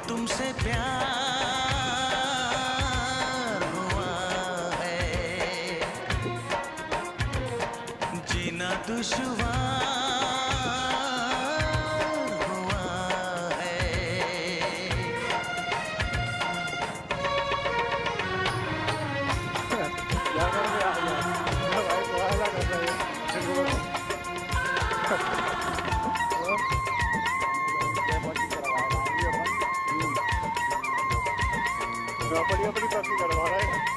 तुमसे प्यार हुआ है, जीना दुश्वार हुआ है। अपनी अपनी तरफ करवा रहा है।